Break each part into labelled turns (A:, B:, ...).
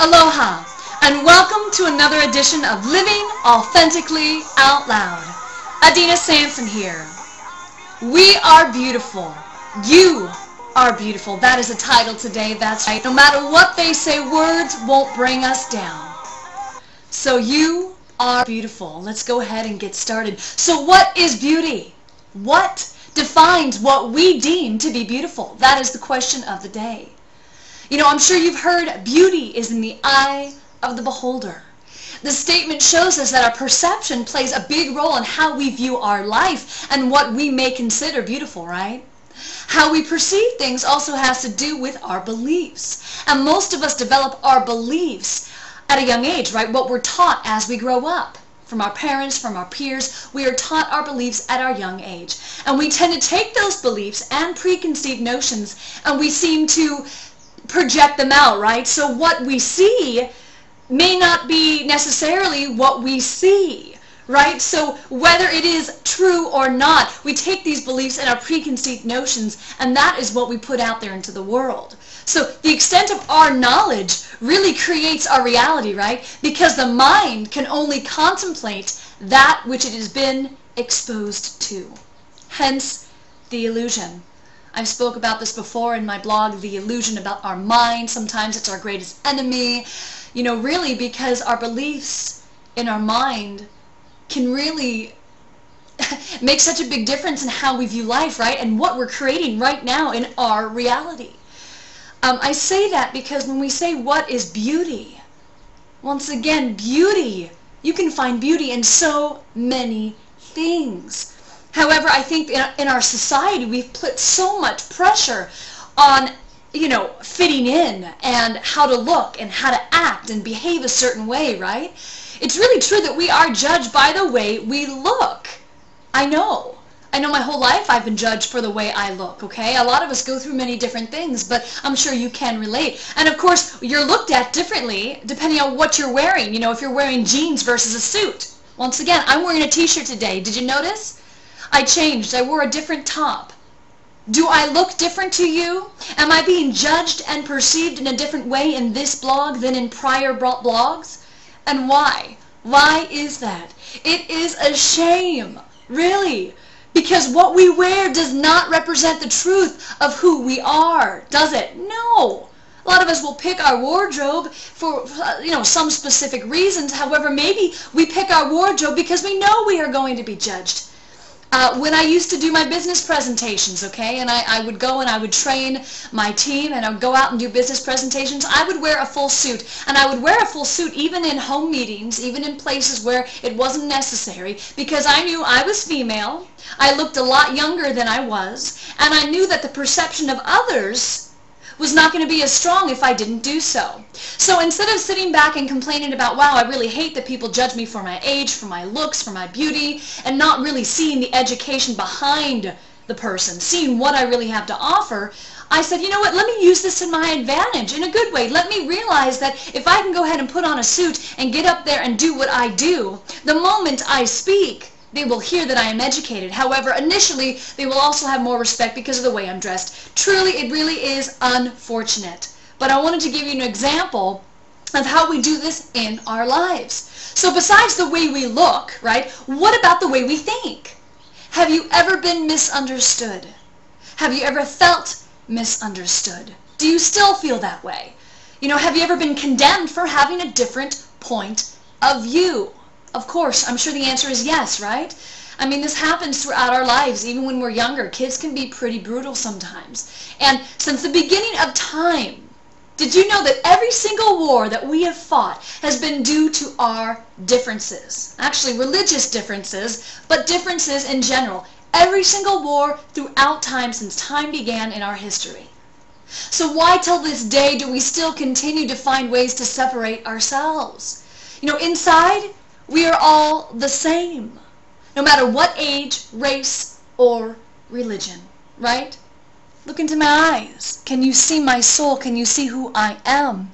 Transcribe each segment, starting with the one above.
A: Aloha, and welcome to another edition of Living Authentically Out Loud. Adena Sampson here. We are beautiful. You are beautiful. That is the title today. That's right. No matter what they say, words won't bring us down. So you are beautiful. Let's go ahead and get started. So what is beauty? What defines what we deem to be beautiful? That is the question of the day. You know, I'm sure you've heard beauty is in the eye of the beholder. The statement shows us that our perception plays a big role in how we view our life and what we may consider beautiful, right? How we perceive things also has to do with our beliefs. And most of us develop our beliefs at a young age, right? What we're taught as we grow up. From our parents, from our peers, we are taught our beliefs at our young age. And we tend to take those beliefs and preconceived notions and we seem to project them out, right? So what we see may not be necessarily what we see, right? So whether it is true or not, we take these beliefs and our preconceived notions, and that is what we put out there into the world. So the extent of our knowledge really creates our reality, right? Because the mind can only contemplate that which it has been exposed to. Hence the illusion. I've spoke about this before in my blog, the illusion about our mind. Sometimes it's our greatest enemy, you know, really because our beliefs in our mind can really make such a big difference in how we view life, right? And what we're creating right now in our reality. I say that because when we say what is beauty, once again, beauty, you can find beauty in so many things. However, I think in our society, we've put so much pressure on, you know, fitting in and how to look and how to act and behave a certain way, right? It's really true that we are judged by the way we look. I know my whole life I've been judged for the way I look, okay? A lot of us go through many different things, but I'm sure you can relate. And of course, you're looked at differently depending on what you're wearing. You know, if you're wearing jeans versus a suit. Once again, I'm wearing a t-shirt today. Did you notice? I changed. I wore a different top. Do I look different to you? Am I being judged and perceived in a different way in this blog than in prior blogs? And why? Why is that? It is a shame, really, because what we wear does not represent the truth of who we are, does it? No. A lot of us will pick our wardrobe for, you know, some specific reasons. However, maybe we pick our wardrobe because we know we are going to be judged. When I used to do my business presentations, okay, and I would go and I would train my team and I would go out and do business presentations, I would wear a full suit. And I would wear a full suit even in home meetings, even in places where it wasn't necessary, because I knew I was female, I looked a lot younger than I was, and I knew that the perception of others was not going to be as strong if I didn't do so. So instead of sitting back and complaining about, wow, I really hate that people judge me for my age, for my looks, for my beauty, and not really seeing the education behind the person, seeing what I really have to offer, I said, you know what, let me use this in my advantage in a good way. Let me realize that if I can go ahead and put on a suit and get up there and do what I do, the moment I speak, they will hear that I am educated. However, initially, they will also have more respect because of the way I'm dressed. Truly, it really is unfortunate. But I wanted to give you an example of how we do this in our lives. So besides the way we look, right, what about the way we think? Have you ever been misunderstood? Have you ever felt misunderstood? Do you still feel that way? You know, have you ever been condemned for having a different point of view? Of course, I'm sure the answer is yes, right? I mean, this happens throughout our lives, even when we're younger. Kids can be pretty brutal sometimes. And since the beginning of time, did you know that every single war that we have fought has been due to our differences? Actually, religious differences, but differences in general. Every single war throughout time since time began in our history. So why till this day do we still continue to find ways to separate ourselves? You know, inside, we are all the same, no matter what age, race, or religion, right? Look into my eyes. Can you see my soul? Can you see who I am?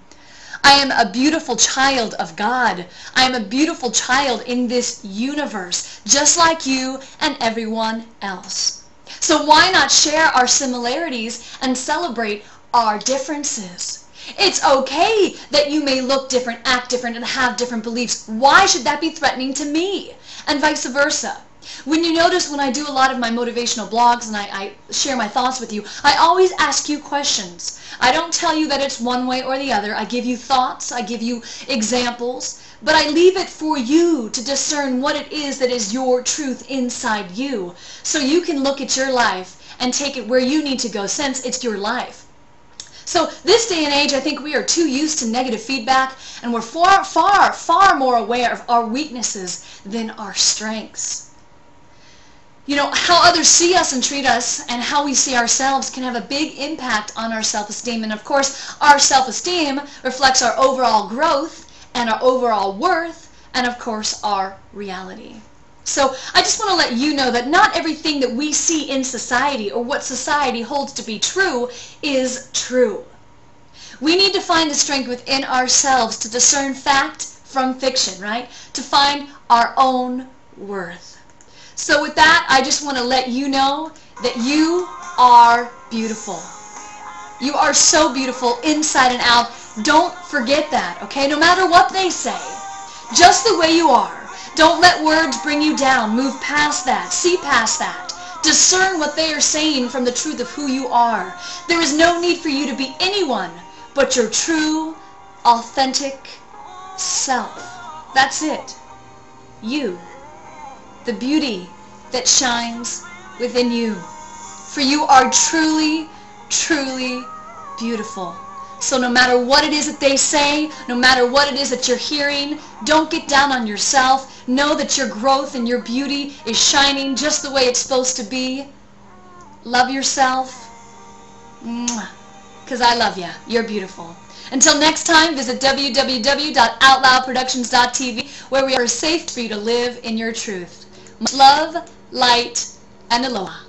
A: I am a beautiful child of God. I am a beautiful child in this universe, just like you and everyone else. So why not share our similarities and celebrate our differences? It's okay that you may look different, act different, and have different beliefs. Why should that be threatening to me? And vice versa. When you notice when I do a lot of my motivational blogs and I share my thoughts with you, I always ask you questions. I don't tell you that it's one way or the other. I give you thoughts, I give you examples, but I leave it for you to discern what it is that is your truth inside you, so you can look at your life and take it where you need to go, since it's your life. So this day and age, I think we are too used to negative feedback, and we're far more aware of our weaknesses than our strengths. You know, how others see us and treat us and how we see ourselves can have a big impact on our self-esteem. And of course, our self-esteem reflects our overall growth and our overall worth and of course our reality. So I just want to let you know that not everything that we see in society or what society holds to be true is true. We need to find the strength within ourselves to discern fact from fiction, right? To find our own worth. So with that, I just want to let you know that you are beautiful. You are so beautiful inside and out. Don't forget that, okay? No matter what they say, just the way you are. Don't let words bring you down. Move past that. See past that. Discern what they are saying from the truth of who you are. There is no need for you to be anyone but your true, authentic self. That's it. You. The beauty that shines within you. For you are truly, truly beautiful. So no matter what it is that they say, no matter what it is that you're hearing, don't get down on yourself. Know that your growth and your beauty is shining just the way it's supposed to be. Love yourself. Because I love you. You're beautiful. Until next time, visit www.outloudproductions.tv, where we are safe for you to live in your truth. Much love, light, and aloha.